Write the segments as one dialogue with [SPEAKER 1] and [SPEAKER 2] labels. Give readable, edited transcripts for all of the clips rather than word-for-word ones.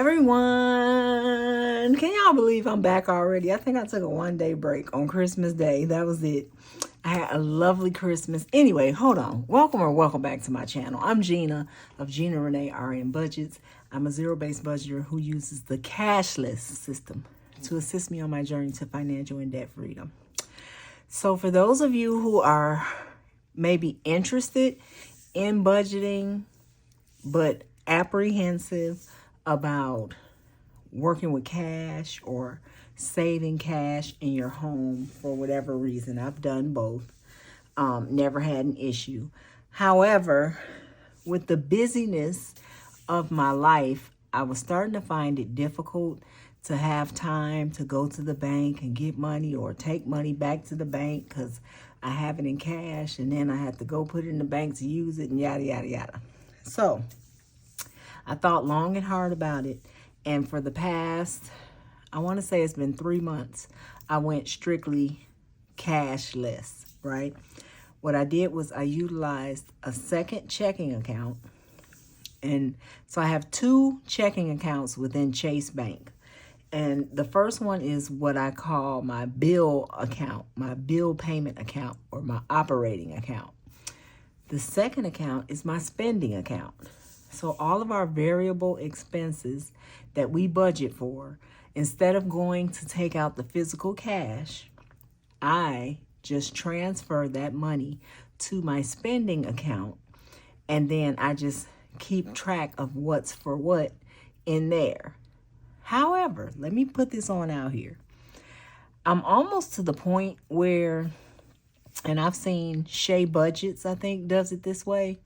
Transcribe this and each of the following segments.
[SPEAKER 1] everyone. Can y'all believe I'm back already? I think I took a 1-day break on Christmas Day. That was it. I had a lovely Christmas. Anyway, hold on. Welcome back to my channel. I'm Gina of Gina Renae RN Budgets. I'm a zero-based budgeter who uses the Cashless system to assist me on my journey to financial and debt freedom. So for those of you who are maybe interested in budgeting, but apprehensive about working with cash or saving cash in your home for whatever reason, I've done both. Never had an issue. However, with the busyness of my life, I was starting to find it difficult to have time to go to the bank and get money or take money back to the bank because I have it in cash and then I have to go put it in the bank to use it and yada, yada, yada. So I thought long and hard about it. And for the past, I want to say it's been 3 months, I went strictly cashless, right? What I did was I utilized a second checking account. And so I have 2 checking accounts within Chase Bank. And the first one is what I call my bill account, my bill payment account, or my operating account. The second account is my spending account. So all of our variable expenses that we budget for, instead of going to take out the physical cash, I just transfer that money to my spending account. And then I just keep track of what's for what in there. However, let me put this on out here. I'm almost to the point where, and I've seen Shay Budgets, I think, does it this way,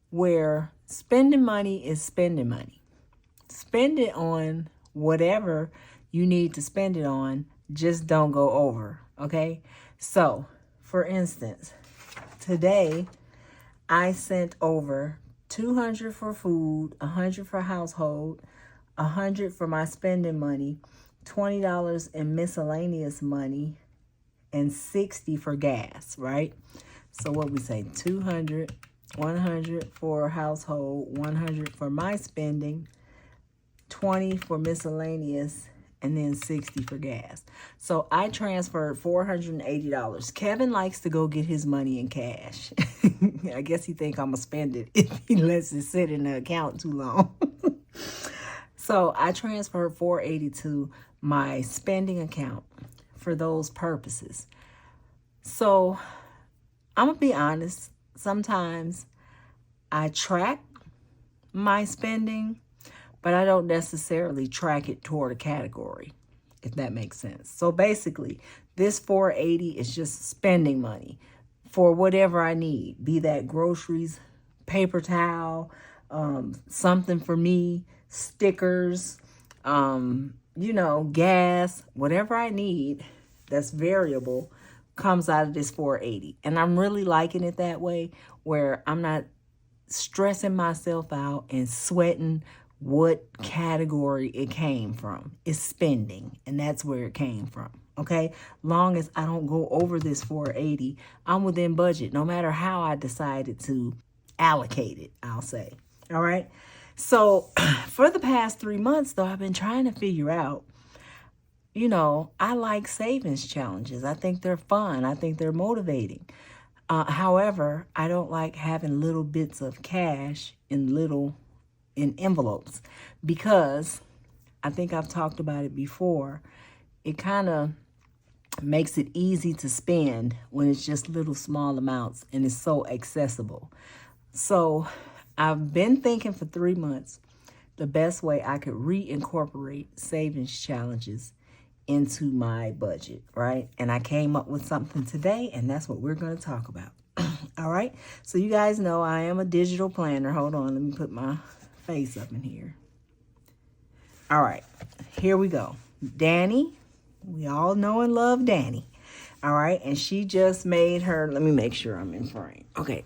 [SPEAKER 1] where spending money is spending money. Spend it on whatever you need to spend it on. Just don't go over, okay? So, for instance, today I sent over $200 for food, $100 for household, $100 for my spending money, $20 in miscellaneous money, and $60 for gas, right? So what we say, 200, 100 for household, 100 for my spending, 20 for miscellaneous, and then 60 for gas. So I transferred $480. Kevin likes to go get his money in cash. I guess he think I'm gonna spend it if he lets it sit in the account too long. So I transferred $480 to my spending account for those purposes. So I'm gonna be honest, sometimes I track my spending, but I don't necessarily track it toward a category, if that makes sense. So basically, this $480 is just spending money for whatever I need, be that groceries, paper towel, something for me, stickers, gas, whatever I need that's variable comes out of this $480. And I'm really liking it that way, where I'm not stressing myself out and sweating what category it came from. It's spending, and that's where it came from. Okay, long as I don't go over this $480, I'm within budget, no matter how I decided to allocate it, I'll say. All right. So for the past 3 months, though, I've been trying to figure out, I like savings challenges. I think they're fun. I think they're motivating. However, I don't like having little bits of cash in envelopes, because I think I've talked about it before. It kind of makes it easy to spend when it's just little small amounts and it's so accessible. So I've been thinking for 3 months the best way I could reincorporate savings challenges into my budget, right? And I came up with something today, and that's what we're going to talk about. All right. So you guys know I am a digital planner. Hold on. Let me put my face up in here. All right. Here we go. Danny. We all know and love Danny. All right. And she just made her, let me make sure I'm in frame. Okay.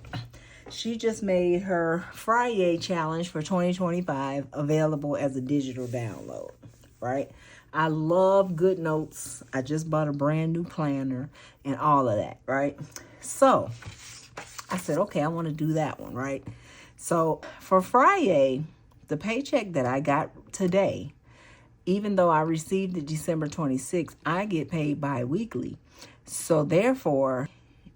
[SPEAKER 1] She just made her Friday challenge for 2025 available as a digital download, right? I love GoodNotes. I just bought a brand new planner and all of that, right? So I said, okay, I want to do that one, right? So for Friday, the paycheck that I got today, even though I received it December 26th, I get paid bi-weekly. So therefore,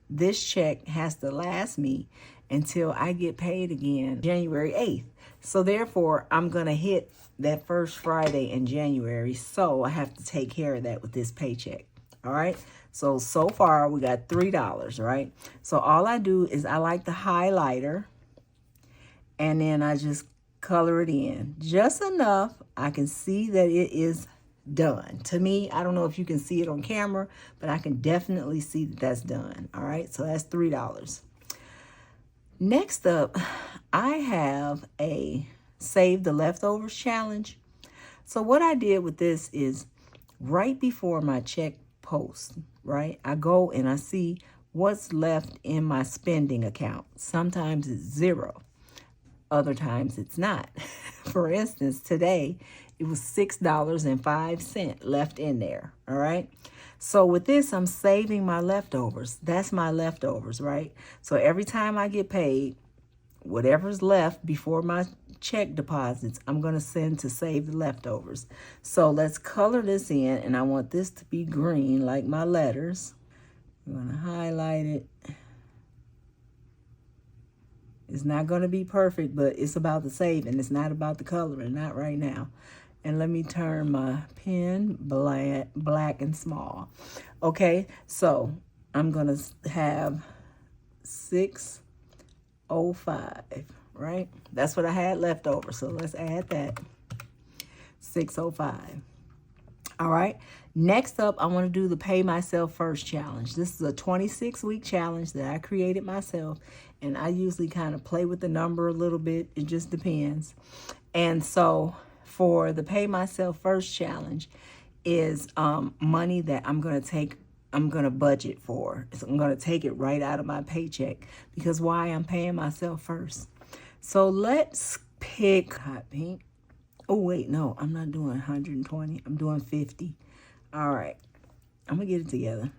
[SPEAKER 1] this check has to last me until I get paid again January 8th. So therefore, I'm going to hit that first Friday in January. So I have to take care of that with this paycheck. All right. So far we got $3, right? So all I do is I like the highlighter, and then I just color it in just enough I can see that it is done. To me, I don't know if you can see it on camera, but I can definitely see that that's done. All right, so that's $3. Next up, I have a Save the Leftovers challenge. So what I did with this is right before my check post, right, I go and I see what's left in my spending account. Sometimes it's 0. Other times it's not. For instance, today it was $6.05 left in there. All right. So with this, I'm saving my leftovers. That's my leftovers, right? So every time I get paid, whatever's left before my check deposits, I'm going to send to save the leftovers. So let's color this in, and I want this to be green like my letters. I'm going to highlight it. It's not going to be perfect, but it's about the saving. It's not about the coloring, not right now. And let me turn my pen black and small. Okay, so I'm going to have 605, right? That's what I had left over. So let's add that. 605. All right. Next up, I want to do the Pay Myself First challenge. This is a 26-week challenge that I created myself, and I usually kind of play with the number a little bit. It just depends. And so for the Pay Myself First challenge is money that I'm going to budget for. So I'm going to take it right out of my paycheck, because why? I'm paying myself first. So let's pick hot pink. Oh, wait, no, I'm not doing 120. I'm doing 50. All right, I'm going to get it together.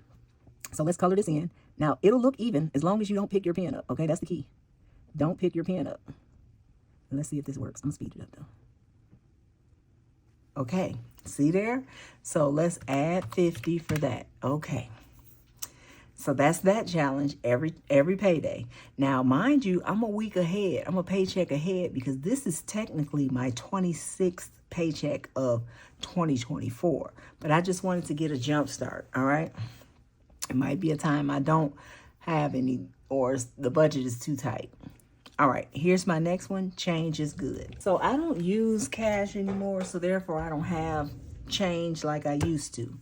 [SPEAKER 1] So let's color this in. Now, it'll look even as long as you don't pick your pen up, okay? That's the key. Don't pick your pen up. And let's see if this works. I'm going to speed it up, though. Okay, see there? So let's add 50 for that. Okay. So that's that challenge every payday. Now, mind you, I'm a week ahead. I'm a paycheck ahead because this is technically my 26th paycheck of 2024. But I just wanted to get a jump start, all right? It might be a time I don't have any, or the budget is too tight. All right, here's my next one. Change is good. So I don't use cash anymore, so therefore I don't have change like I used to.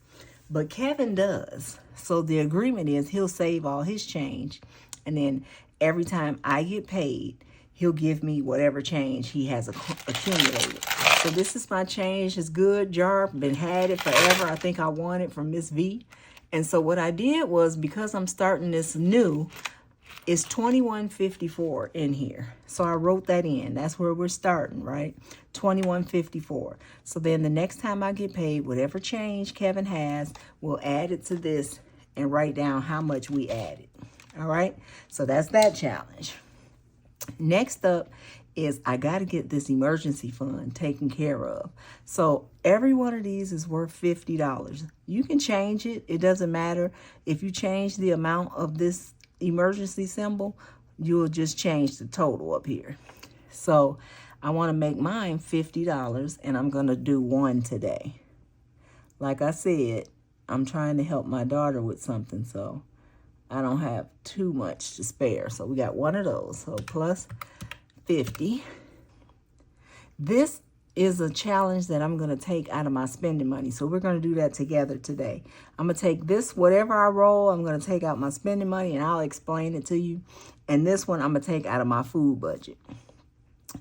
[SPEAKER 1] But Kevin does. So the agreement is he'll save all his change, and then every time I get paid, he'll give me whatever change he has accumulated. So this is my change is good jar. Been had it forever. I think I won it from Miss V. And so what I did was, because I'm starting this new, it's $21.54 in here. So I wrote that in. That's where we're starting, right? $21.54. So then the next time I get paid, whatever change Kevin has, we'll add it to this and write down how much we added. All right? So that's that challenge. Next up is I got to get this emergency fund taken care of. So every one of these is worth $50. You can change it. It doesn't matter. If you change the amount of this emergency symbol, you'll just change the total up here. So I want to make mine $50, and I'm going to do one today. Like I said, I'm trying to help my daughter with something, so I don't have too much to spare. So we got one of those. So plus 50. This is a challenge that I'm going to take out of my spending money. So we're going to do that together today. I'm going to take this, whatever I roll, I'm going to take out my spending money, and I'll explain it to you. And this one I'm going to take out of my food budget.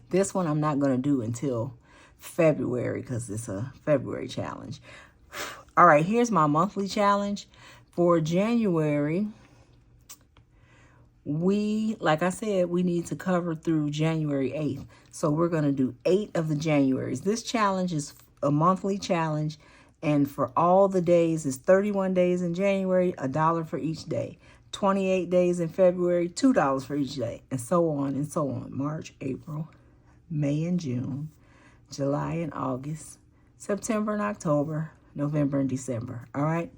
[SPEAKER 1] This one I'm not going to do until February because it's a February challenge. All right, here's my monthly challenge. For January, like I said, we need to cover through January 8th. So we're going to do 8 of the Januaries. This challenge is a monthly challenge. And for all the days, it's 31 days in January, $1 for each day. 28 days in February, $2 for each day. And so on and so on. March, April, May, and June, July and August, September and October, November and December. All right.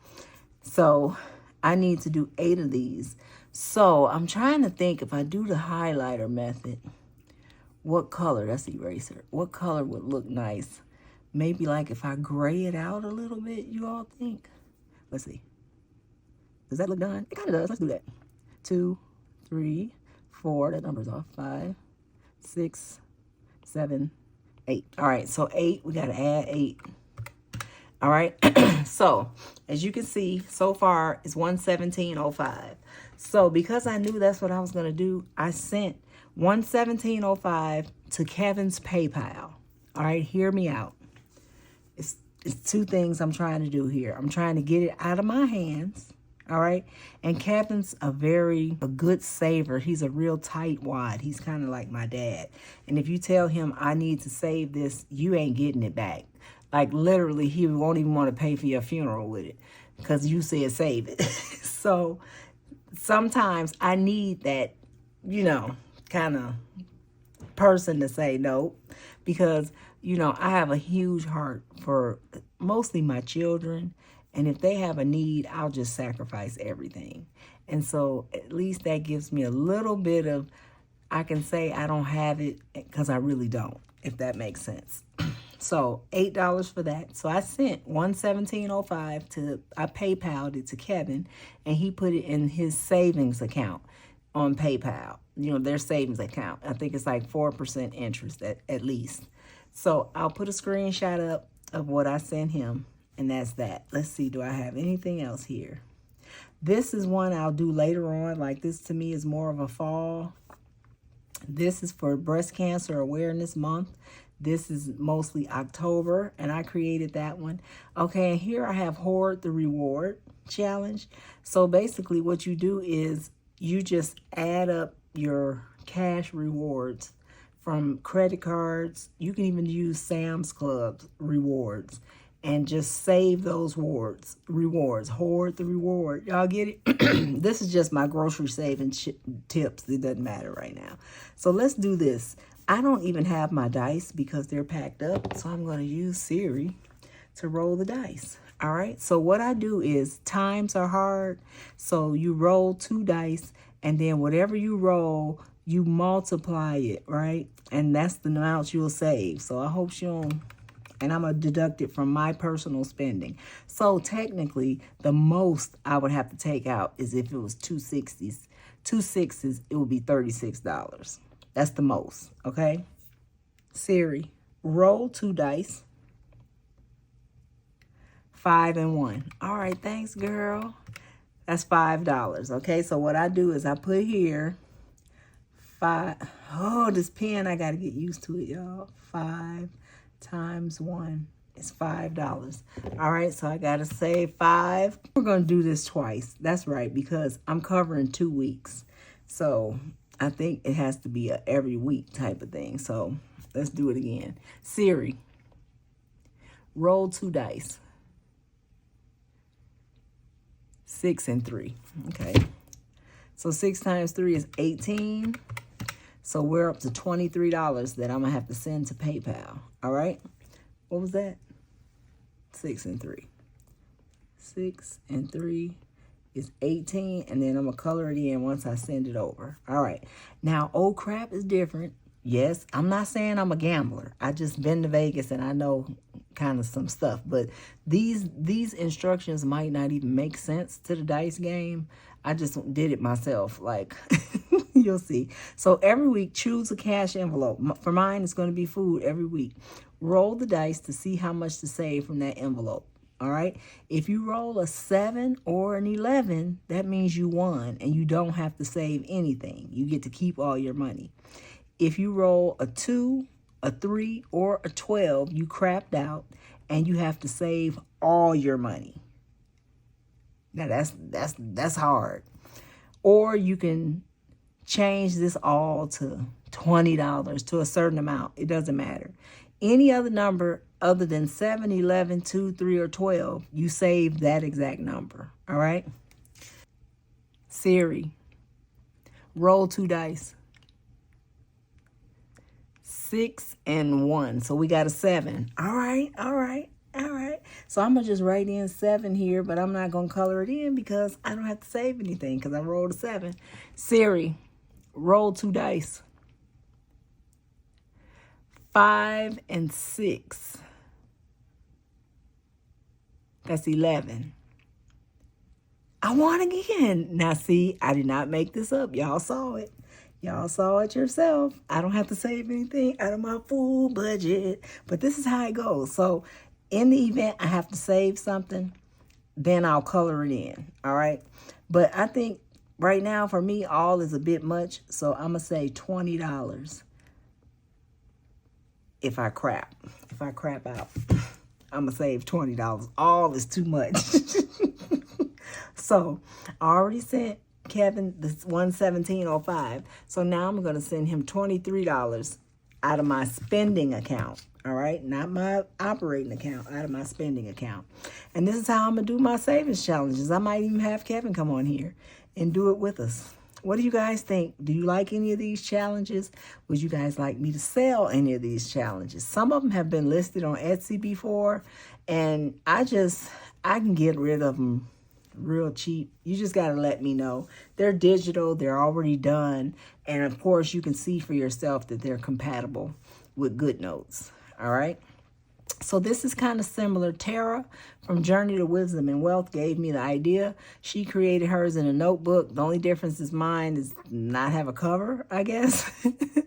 [SPEAKER 1] So I need to do 8 of these. So I'm trying to think, if I do the highlighter method, what color, that's eraser, what color would look nice? Maybe like if I gray it out a little bit, you all think? Let's see. Does that look done? It kind of does. Let's do that. 2, 3, 4. That number's off. 5, 6, 7, 8. All right, so 8, we got to add 8. All right, so as you can see, so far it's 117.05. So because I knew that's what I was going to do, I sent 117.05 to Kevin's PayPal. All right, hear me out. It's 2 things I'm trying to do here. I'm trying to get it out of my hands. All right. And Kevin's a good saver. He's a real tightwad. He's kind of like my dad. And if you tell him I need to save this, you ain't getting it back. Like literally, he won't even want to pay for your funeral with it because you said save it. So sometimes I need that, kind of person to say no, because, I have a huge heart for mostly my children. And if they have a need, I'll just sacrifice everything. And so at least that gives me a little bit of, I can say I don't have it because I really don't, if that makes sense. So $8 for that. So I sent 117.05 to, I PayPal'd it to Kevin, and he put it in his savings account on PayPal. Their savings account. I think it's like 4% interest at least. So I'll put a screenshot up of what I sent him. And that's that. Let's see, do I have anything else here? This is one I'll do later on. Like this to me is more of a fall. This is for Breast Cancer Awareness Month. This is mostly October, and I created that one. Okay, and here I have Hoard the Reward Challenge. So basically what you do is you just add up your cash rewards from credit cards. You can even use Sam's Club rewards. And just save those rewards. Hoard the reward. Y'all get it? This is just my grocery saving tips. It doesn't matter right now. So let's do this. I don't even have my dice because they're packed up. So I'm going to use Siri to roll the dice. All right. So what I do is times are hard. So you roll 2 dice. And then whatever you roll, you multiply it. Right. And that's the amount you'll save. So I hope you don't. And I'm going to deduct it from my personal spending. So technically, the most I would have to take out is if it was 2 6s, it would be $36. That's the most, okay? Siri, roll 2 dice. 5 and 1. All right, thanks, girl. That's $5, okay? So what I do is I put here 5. Oh, this pen, I got to get used to it, y'all. 5 times 1 is $5. All right, so I got to save 5. We're going to do this twice. That's right, because I'm covering 2 weeks. So I think it has to be a every week type of thing. So let's do it again. Siri, roll 2 dice. 6 and 3. Okay. So 6 times 3 is 18. So we're up to $23 that I'm going to have to send to PayPal. All right. What was that? 6 and 3. 6 and 3 is 18. And then I'm going to color it in once I send it over. All right. Now, old crap is different. Yes, I'm not saying I'm a gambler. I just been to Vegas and I know kind of some stuff. But these instructions might not even make sense to the dice game. I just did it myself. Like, you'll see. So every week, choose a cash envelope. For mine, it's going to be food every week. Roll the dice to see how much to save from that envelope. All right. If you roll a 7 or an 11, that means you won and you don't have to save anything. You get to keep all your money. If you roll a 2, a 3, or a 12, you crapped out and you have to save all your money. Now that's hard. Or you can change this all to $20 to a certain amount. It doesn't matter. Any other number other than 7, 11, 2, 3, or 12, you save that exact number. All right? Siri, roll 2 dice. 6, and 1. So we got a 7. All right, all right, all right. So I'm going to just write in 7 here, but I'm not going to color it in because I don't have to save anything because I rolled a 7. Siri, roll 2 dice. 5 and 6. That's 11. I won again. Now, see, I did not make this up. Y'all saw it. Y'all saw it yourself. I don't have to save anything out of my full budget. But this is how it goes. So, in the event I have to save something, then I'll color it in. All right? But I think right now, for me, all is a bit much. So, I'm going to say $20 if I crap. If I crap out, I'm going to save $20. All is too much. So, I already sent Kevin this $117.05. So now I'm going to send him $23 out of my spending account. All right, not my operating account, out of my spending account. And this is how I'm going to do my savings challenges. I might even have Kevin come on here and do it with us. What do you guys think? Do you like any of these challenges? Would you guys like me to sell any of these challenges? Some of them have been listed on Etsy before, and I can get rid of them real cheap. You just got to let me know. They're digital. They're already done. And of course, you can see for yourself that they're compatible with GoodNotes. All right. So this is kind of similar. Tara from Journey to Wisdom and Wealth gave me the idea. She created hers in a notebook. The only difference is mine is not have a cover, I guess.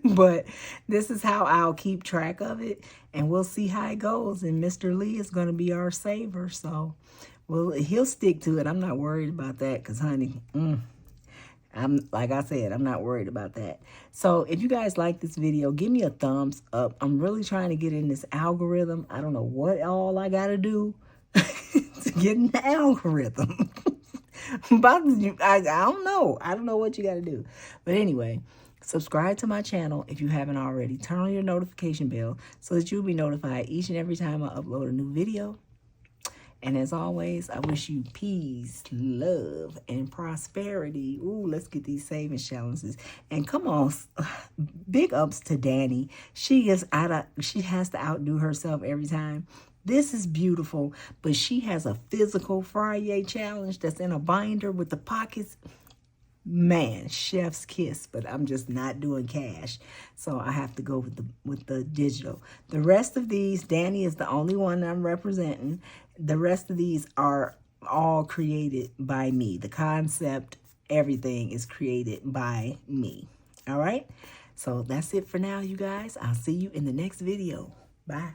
[SPEAKER 1] But this is how I'll keep track of it. And we'll see how it goes. And Mr. Lee is going to be our saver. So, well, he'll stick to it. I'm not worried about that because, honey, like I said, I'm not worried about that. So if you guys like this video, give me a thumbs up. I'm really trying to get in this algorithm. I don't know what all I got to do to get in the algorithm. But I don't know. I don't know what you got to do. But anyway, subscribe to my channel if you haven't already. Turn on your notification bell so that you'll be notified each and every time I upload a new video. And as always, I wish you peace, love, and prosperity. Ooh, let's get these savings challenges. And come on, big ups to Danny. She has to outdo herself every time. This is beautiful, but she has a physical Friday challenge that's in a binder with the pockets. Man, chef's kiss, but I'm just not doing cash. So I have to go with the digital. The rest of these, Danny is the only one I'm representing. The rest of these are all created by me. The concept, everything is created by me. All right? So that's it for now, you guys. I'll see you in the next video. Bye.